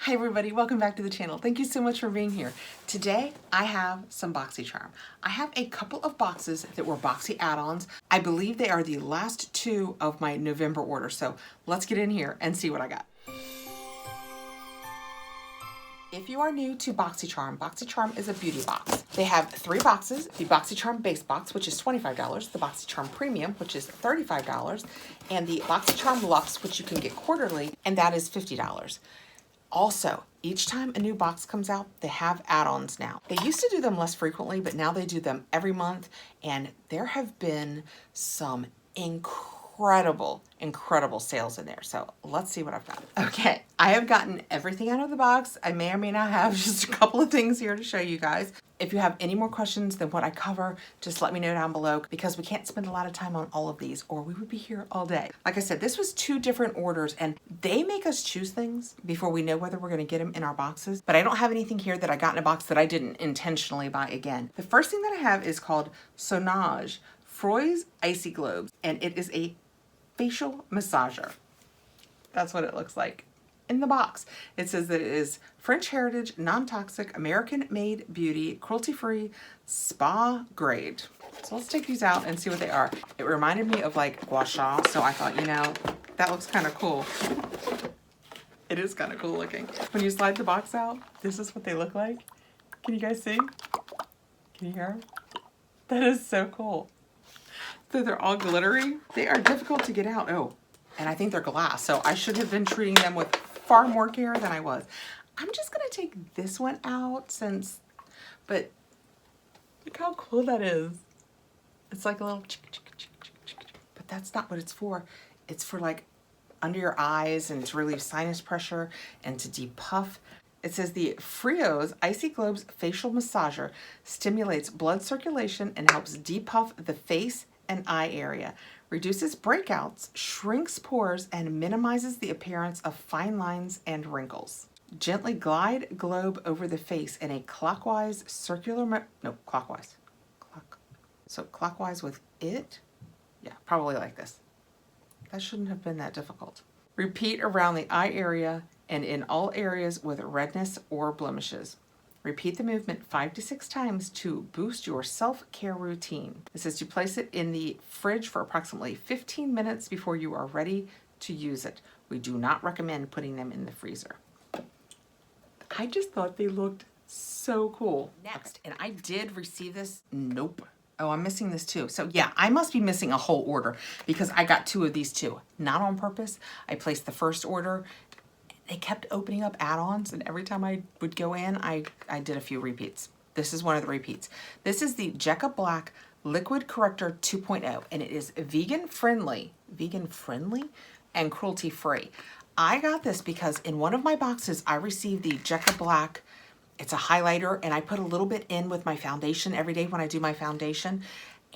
Hi everybody, welcome back to the channel. Thank you so much for being here. Today I have some Boxycharm. I have a couple of boxes that were Boxy add-ons. I believe they are the last two of my November order, so let's get in here and see what I got. If you are new to Boxycharm, Boxycharm is a beauty box. They have three boxes: the Boxycharm base box, which is $25, the Boxycharm premium, which is $35, and the Boxycharm luxe, which you can get quarterly, and that is $50. Also, each time a new box comes out, they have add-ons now. They used to do them less frequently, but now they do them every month, and there have been some incredible sales in there. So let's see what I've got. Okay, I have gotten everything out of the box. I may or may not have just a couple of things here to show you guys. If you have any more questions than what I cover, just let me know down below, because we can't spend a lot of time on all of these or we would be here all day. Like I said, this was two different orders and they make us choose things before we know whether we're gonna get them in our boxes. But I don't have anything here that I got in a box that I didn't intentionally buy again. The first thing that I have is called Sonage Froise Icy Globes, and it is a facial massager. That's what it looks like in the box. It says that it is French heritage, non-toxic, American-made beauty, cruelty-free, spa grade. So let's take these out and see what they are. It reminded me of like gua sha, so I thought, you know, that looks kind of cool. It is kind of cool looking. When you slide the box out, this is what they look like. Can you guys see? Can you hear? That is so cool. So they're all glittery. They are difficult to get out. Oh, and I think they're glass, so I should have been treating them with far more care than I was. I'm just gonna take this one out but look how cool that is. It's like a little but that's not what it's for. It's for like under your eyes and to relieve sinus pressure and to depuff. It says the Froise Icy Globes Facial Massager stimulates blood circulation and helps depuff the face and eye area, reduces breakouts, shrinks pores, and minimizes the appearance of fine lines and wrinkles. Gently glide globe over the face in a clockwise circular clockwise with it. Yeah, probably like this. That shouldn't have been that difficult. Repeat around the eye area and in all areas with redness or blemishes. Repeat the movement 5 to 6 times to boost your self-care routine. It says to place it in the fridge for approximately 15 minutes before you are ready to use it. We do not recommend putting them in the freezer. I just thought they looked so cool. Next, and I did receive this. Nope. Oh, I'm missing this too. So yeah, I must be missing a whole order because I got two of these too. Not on purpose. I placed the first order. They kept opening up add-ons, and every time I would go in, I did a few repeats. This is one of the repeats. This is the Jacka Black Liquid Corrector 2.0, and it is vegan friendly and cruelty-free. I got this because in one of my boxes, I received the Jacka Black. It's a highlighter, and I put a little bit in with my foundation every day when I do my foundation.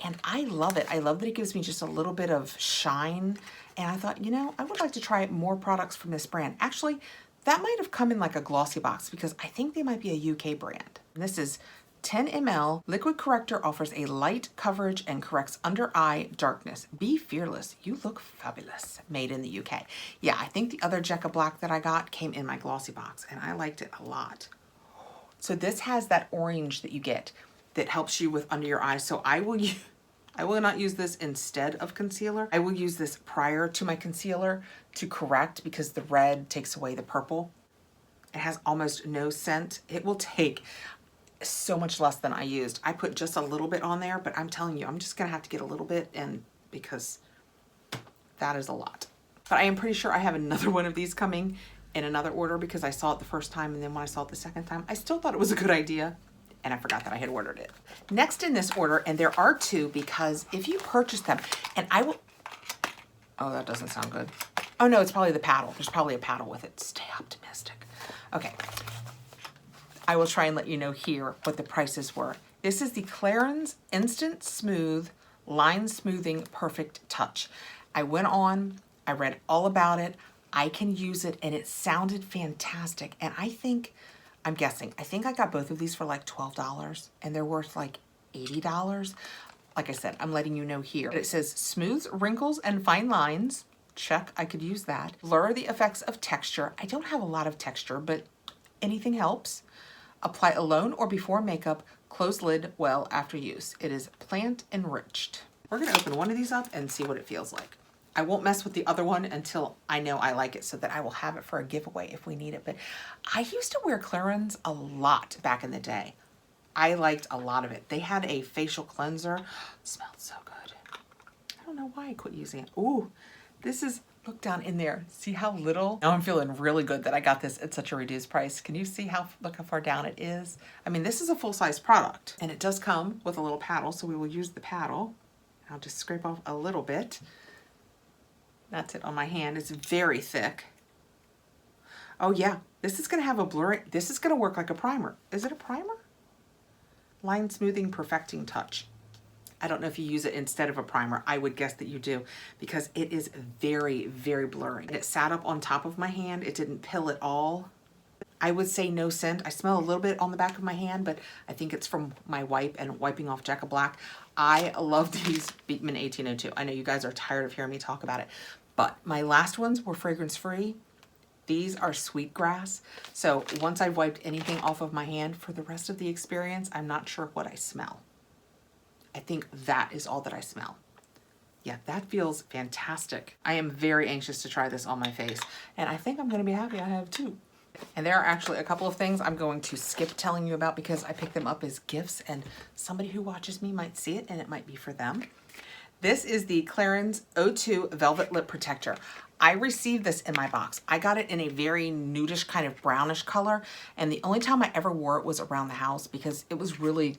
And I love it. I love that it gives me just a little bit of shine. And I thought, you know, I would like to try more products from this brand. Actually, that might have come in like a GlossyBox because I think they might be a UK brand. And this is 10 ml. Liquid Corrector offers a light coverage and corrects under eye darkness. Be fearless. You look fabulous. Made in the UK. Yeah, I think the other Jacka Black that I got came in my GlossyBox and I liked it a lot. So this has that orange that you get that helps you with under your eyes. So I will not use this instead of concealer. I will use this prior to my concealer to correct because the red takes away the purple. It has almost no scent. It will take so much less than I used. I put just a little bit on there, but I'm telling you, I'm just gonna have to get a little bit in because that is a lot. But I am pretty sure I have another one of these coming in another order because I saw it the first time, and then when I saw it the second time, I still thought it was a good idea. And I forgot that I had ordered it. Next in this order, and there are two because if you purchase them, and I will, oh, that doesn't sound good. Oh no, it's probably the paddle. There's probably a paddle with it. Stay optimistic. Okay. I will try and let you know here what the prices were. This is the Clarins Instant Smooth Line Smoothing Perfect Touch. I went on, I read all about it. I can use it and it sounded fantastic. And I'm guessing, I think I got both of these for like $12 and they're worth like $80. Like I said, I'm letting you know here. It says smooths wrinkles and fine lines. Check, I could use that. Blur the effects of texture. I don't have a lot of texture, but Anything helps. Apply alone or before makeup. Close lid well after use. It is plant enriched. We're gonna open one of these up and see what it feels like. I won't mess with the other one until I know I like it, so that I will have it for a giveaway if we need it. But I used to wear Clarins a lot back in the day. I liked a lot of it. They had a facial cleanser. It smelled so good. I don't know why I quit using it. Ooh, this is, look down in there. See how little? Now I'm feeling really good that I got this at such a reduced price. Can you see how, look how far down it is? I mean, this is a full-size product, and it does come with a little paddle, so we will use the paddle. I'll just scrape off a little bit. That's it on my hand. It's very thick. Oh yeah, this is gonna have a blurry, this is gonna work like a primer. Is it a primer? Line smoothing perfecting touch. I don't know if you use it instead of a primer. I would guess that you do, because it is very, very blurry. And it sat up on top of my hand. It didn't pill at all. I would say no scent. I smell a little bit on the back of my hand, but I think it's from my wipe and wiping off Jacka Black. I love these Beekman 1802. I know you guys are tired of hearing me talk about it, but my last ones were fragrance free. These are sweetgrass. So once I've wiped anything off of my hand for the rest of the experience, I'm not sure what I smell. I think that is all that I smell. Yeah, that feels fantastic. I am very anxious to try this on my face, and I think I'm gonna be happy I have two. And there are actually a couple of things I'm going to skip telling you about because I picked them up as gifts, and somebody who watches me might see it and it might be for them. This is the Clarins O2 Velvet Lip Protector. I received this in my box. I got it in a very nudish kind of brownish color, and the only time I ever wore it was around the house because it was really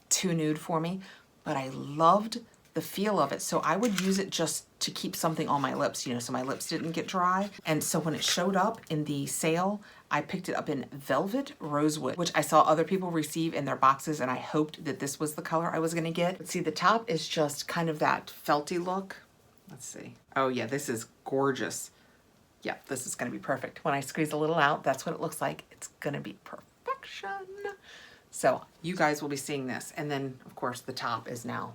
too nude for me, but I loved the feel of it. So I would use it just to keep something on my lips, you know, so my lips didn't get dry. And so when it showed up in the sale, I picked it up in Velvet Rosewood, which I saw other people receive in their boxes, and I hoped that this was the color I was gonna get. But see, the top is just kind of that felty look. Let's see. Oh yeah, this is gorgeous. Yeah, this is gonna be perfect. When I squeeze a little out, that's what it looks like. It's gonna be perfection. So you guys will be seeing this. And then of course the top is now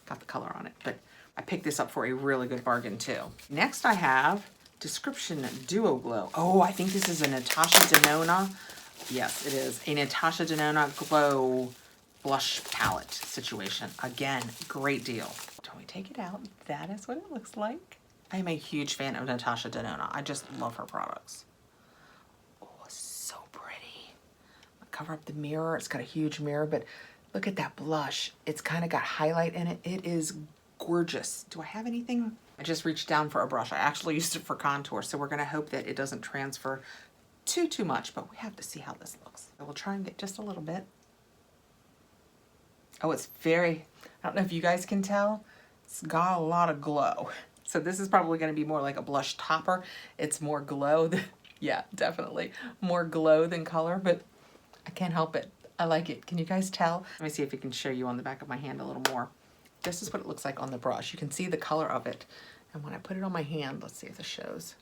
got the color on it, but I picked this up for a really good bargain too. Next I have Description Duo Glow. Oh, I think this is a Natasha Denona. Yes, it is a Natasha Denona Glow blush palette situation. Again, great deal. Don't we take it out? That is what it looks like. I am a huge fan of Natasha Denona. I just love her products. Oh, so pretty. I'll cover up the mirror. It's got a huge mirror, but look at that blush. It's kind of got highlight in it. It is gorgeous. Do I have anything? I just reached down for a brush. I actually used it for contour, so we're gonna hope that it doesn't transfer too much, but we have to see how this looks. I will try and get just a little bit. Oh, it's very, I don't know if you guys can tell, it's got a lot of glow. So this is probably gonna be more like a blush topper. It's more glow than, yeah, definitely more glow than color, but I can't help it. I like it. Can you guys tell? Let me see if it can show you on the back of my hand a little more. This is what it looks like on the brush. You can see the color of it. And when I put it on my hand, let's see if this shows.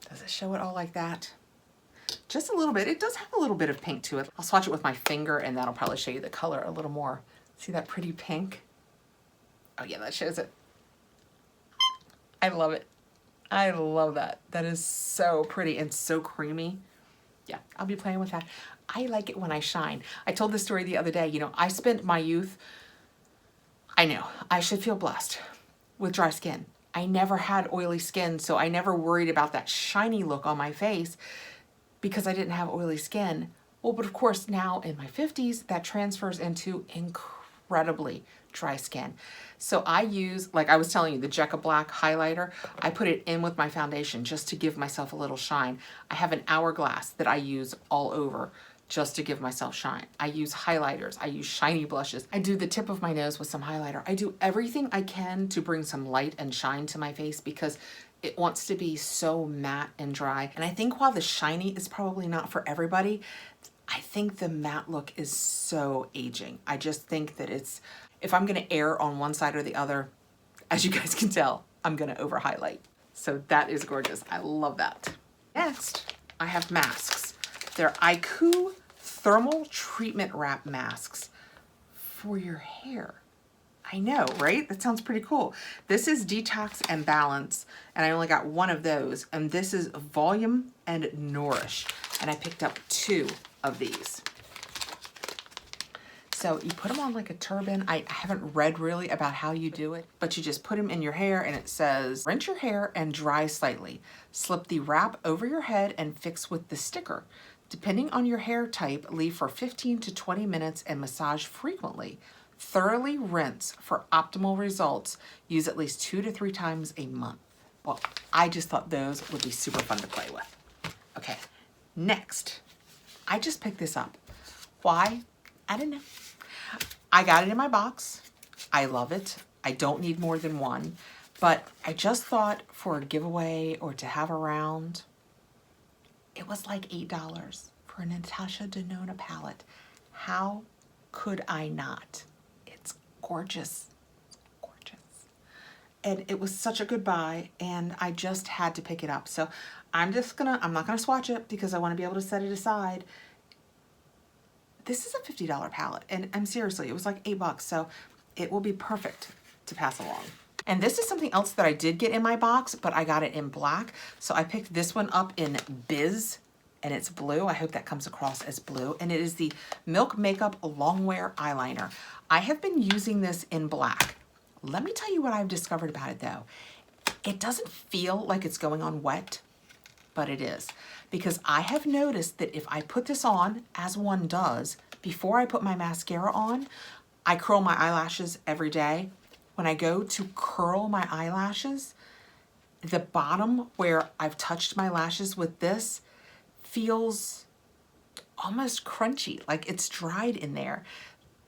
Does it show it all like that? Just a little bit. It does have a little bit of pink to it. I'll swatch it with my finger and that'll probably show you the color a little more. See that pretty pink? Oh yeah, that shows it. I love it. I love that. That is so pretty and so creamy. Yeah, I'll be playing with that. I like it when I shine. I told this story the other day. You know, I spent my youth, I know, I should feel blessed with dry skin. I never had oily skin, so I never worried about that shiny look on my face because I didn't have oily skin. Well, but of course now in my 50s, that transfers into incredibly dry skin. So I use, like I was telling you, the Jacka Black highlighter. I put it in with my foundation just to give myself a little shine. I have an hourglass that I use all over just to give myself shine. I use highlighters. I use shiny blushes. I do the tip of my nose with some highlighter. I do everything I can to bring some light and shine to my face because it wants to be so matte and dry. And I think while the shiny is probably not for everybody, I think the matte look is so aging. I just think that it's, if I'm gonna err on one side or the other, as you guys can tell, I'm gonna over highlight. So that is gorgeous. I love that. Next, I have masks. They're IQ Thermal Treatment Wrap Masks for your hair. I know, right? That sounds pretty cool. This is Detox and Balance, and I only got one of those. And this is Volume and Nourish. And I picked up 2 of these. So you put them on like a turban. I haven't read really about how you do it, but you just put them in your hair and it says, rinse your hair and dry slightly. Slip the wrap over your head and fix with the sticker. Depending on your hair type, leave for 15 to 20 minutes and massage frequently. Thoroughly rinse for optimal results. Use at least 2 to 3 times a month. Well, I just thought those would be super fun to play with. Okay, next, I just picked this up. Why? I don't know. I got it in my box. I love it. I don't need more than one, but I just thought for a giveaway or to have around, it was like $8 for a Natasha Denona palette. How could I not? It's gorgeous, gorgeous. And it was such a good buy and I just had to pick it up. So I'm not gonna swatch it because I wanna be able to set it aside. This is a $50 palette, and I'm seriously, it was like $8, so it will be perfect to pass along. And this is something else that I did get in my box, but I got it in black. So I picked this one up in Biz, and it's blue. I hope that comes across as blue. And it is the Milk Makeup Longwear Eyeliner. I have been using this in black. Let me tell you what I've discovered about it though. It doesn't feel like it's going on wet, but it is. Because I have noticed that if I put this on, as one does, before I put my mascara on, I curl my eyelashes every day. When I go to curl my eyelashes, the bottom where I've touched my lashes with this feels almost crunchy, like it's dried in there.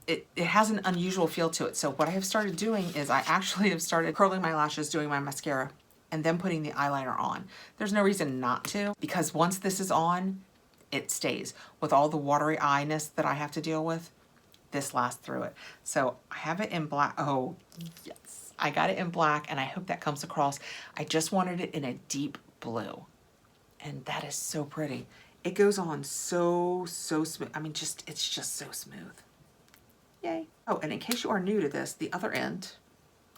It has an unusual feel to it. So what I have started doing is I actually have started curling my lashes, doing my mascara, and then putting the eyeliner on. There's no reason not to, because once this is on, it stays. With all the watery eyiness that I have to deal with, this lasts through it. So I have it in black. Oh, yes. I got it in black, and I hope that comes across. I just wanted it in a deep blue, and that is so pretty. It goes on so smooth. I mean, it's just so smooth. Yay. Oh, and in case you are new to this, the other end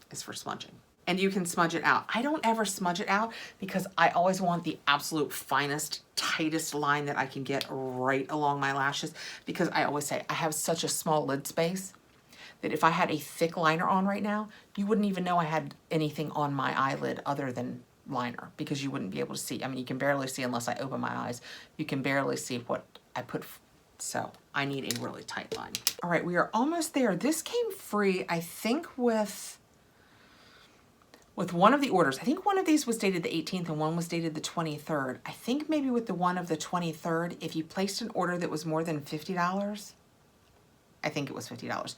is for smudging. And you can smudge it out. I don't ever smudge it out because I always want the absolute finest, tightest line that I can get right along my lashes, because I always say I have such a small lid space that if I had a thick liner on right now, you wouldn't even know I had anything on my eyelid other than liner, because you wouldn't be able to see. I mean, you can barely see unless I open my eyes. You can barely see what I put. So I need a really tight line. All right, we are almost there. This came free, I think, with one of the orders. I think one of these was dated the 18th and one was dated the 23rd. I think maybe with the one of the 23rd, if you placed an order that was more than $50, I think it was $50,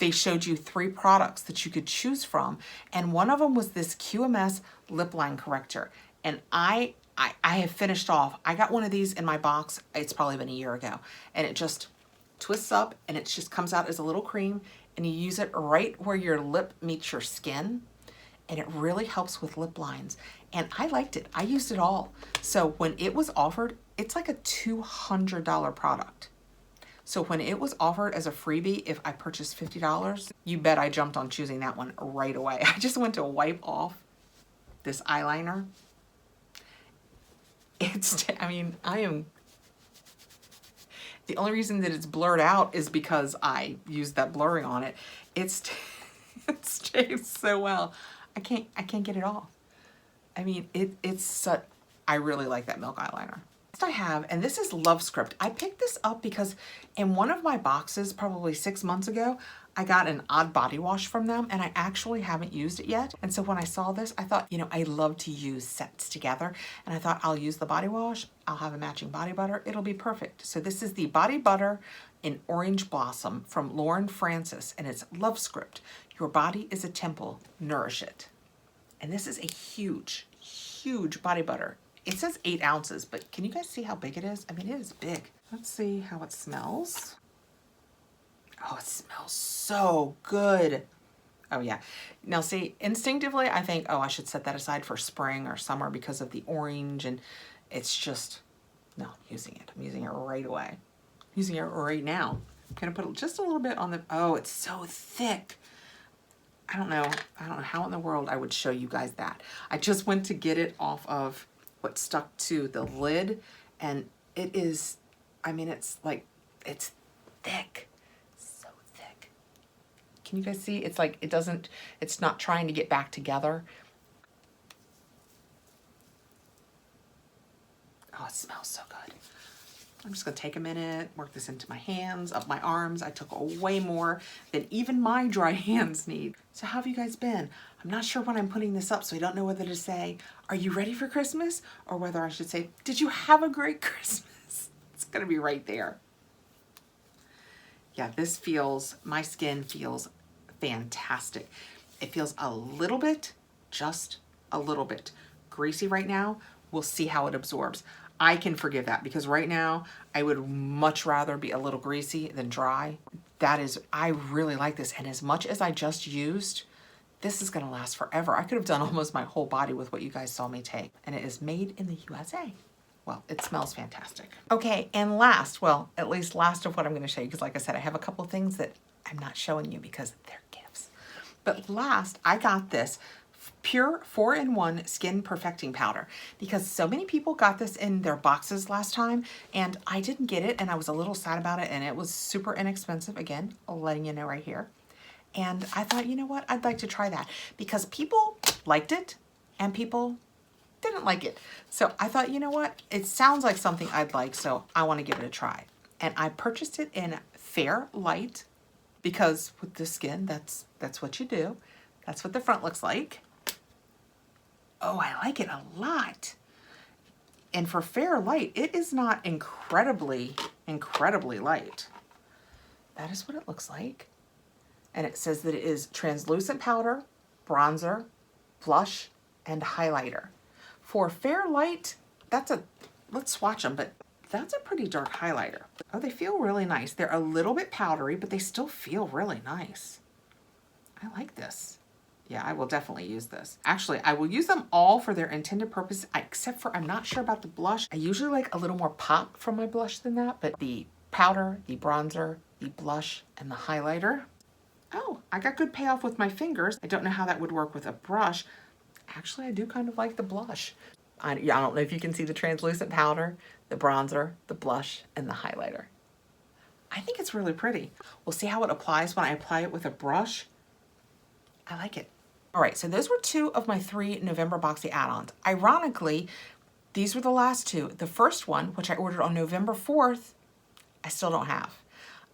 they showed you 3 products that you could choose from. And one of them was this QMS lip line corrector. And I have finished off. I got one of these in my box. It's probably been a year ago. And it just twists up and it just comes out as a little cream. And you use it right where your lip meets your skin. And it really helps with lip lines. And I liked it. I used it all. So when it was offered, it's like a $200 product. So when it was offered as a freebie, if I purchased $50, you bet I jumped on choosing that one right away. I just went to wipe off this eyeliner. The only reason that it's blurred out is because I used that blurring on it. It stays so well. I can't get it off. I mean, I really like that milk eyeliner. Next I have, and this is Love Script. I picked this up because in one of my boxes, probably 6 months ago, I got an odd body wash from them, and I actually haven't used it yet. And so when I saw this, I thought, you know, I love to use sets together, and I thought I'll use the body wash, I'll have a matching body butter, it'll be perfect. So this is the body butter in Orange Blossom from Lauren Francis, and it's Love Script. Your body is a temple, nourish it. And this is a huge, huge body butter. It says 8 ounces, but can you guys see how big it is? I mean, it is big. Let's see how it smells. Oh, it smells so good. Oh yeah. Now see, instinctively, I think, oh, I should set that aside for spring or summer because of the orange, and it's just, no, I'm using it. I'm using it right away. I'm using it right now. I'm gonna put just a little bit on the, oh, it's so thick. I don't know how in the world I would show you guys that. I just went to get it off of what stuck to the lid, and it is, I mean, it's like, it's thick, so thick. Can you guys see? It's like, it's not trying to get back together. Oh, it smells so good. I'm just gonna take a minute, work this into my hands, up my arms. I took way more than even my dry hands need. So how have you guys been? I'm not sure when I'm putting this up, so I don't know whether to say, are you ready for Christmas? Or whether I should say, did you have a great Christmas? It's gonna be right there. Yeah, this feels, my skin feels fantastic. It feels a little bit, just a little bit greasy right now. We'll see how it absorbs. I can forgive that because right now I would much rather be a little greasy than dry. That is, I really like this. And as much as I just used, this is gonna last forever. I could have done almost my whole body with what you guys saw me take. And it is made in the USA. Well, it smells fantastic. Okay, and last, well, at least last of what I'm gonna show you, because like I said, I have a couple things that I'm not showing you because they're gifts. But last, I got this Pure 4-in-1 Skin Perfecting Powder because so many people got this in their boxes last time and I didn't get it and I was a little sad about it, and it was super inexpensive, again, letting you know right here. And I thought, you know what, I'd like to try that because people liked it and people didn't like it. So I thought, you know what, it sounds like something I'd like, so I want to give it a try. And I purchased it in Fair Light because with the skin, that's what you do. That's what the front looks like. Oh, I like it a lot. And for Fair Light, it is not incredibly light. That is what it looks like. And it says that it is translucent powder, bronzer, blush, and highlighter. For Fair Light, let's swatch them, but that's a pretty dark highlighter. Oh, they feel really nice. They're a little bit powdery, but they still feel really nice. I like this. Yeah, I will definitely use this. Actually, I will use them all for their intended purpose, except for I'm not sure about the blush. I usually like a little more pop from my blush than that, but the powder, the bronzer, the blush, and the highlighter. Oh, I got good payoff with my fingers. I don't know how that would work with a brush. Actually, I do kind of like the blush. I don't know if you can see the translucent powder, the bronzer, the blush, and the highlighter. I think it's really pretty. We'll see how it applies when I apply it with a brush. I like it. All right, so those were 2 of my 3 November Boxy add-ons. Ironically, these were the last 2. The first one, which I ordered on November 4th, I still don't have.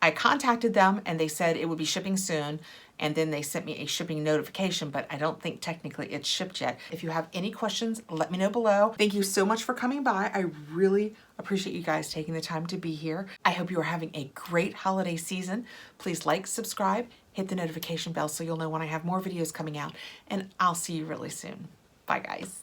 I contacted them and they said it would be shipping soon, and then they sent me a shipping notification, but I don't think technically it's shipped yet. If you have any questions, let me know below. Thank you so much for coming by. I really appreciate you guys taking the time to be here. I hope you are having a great holiday season. Please like, subscribe, hit the notification bell so you'll know when I have more videos coming out, and I'll see you really soon. Bye, guys.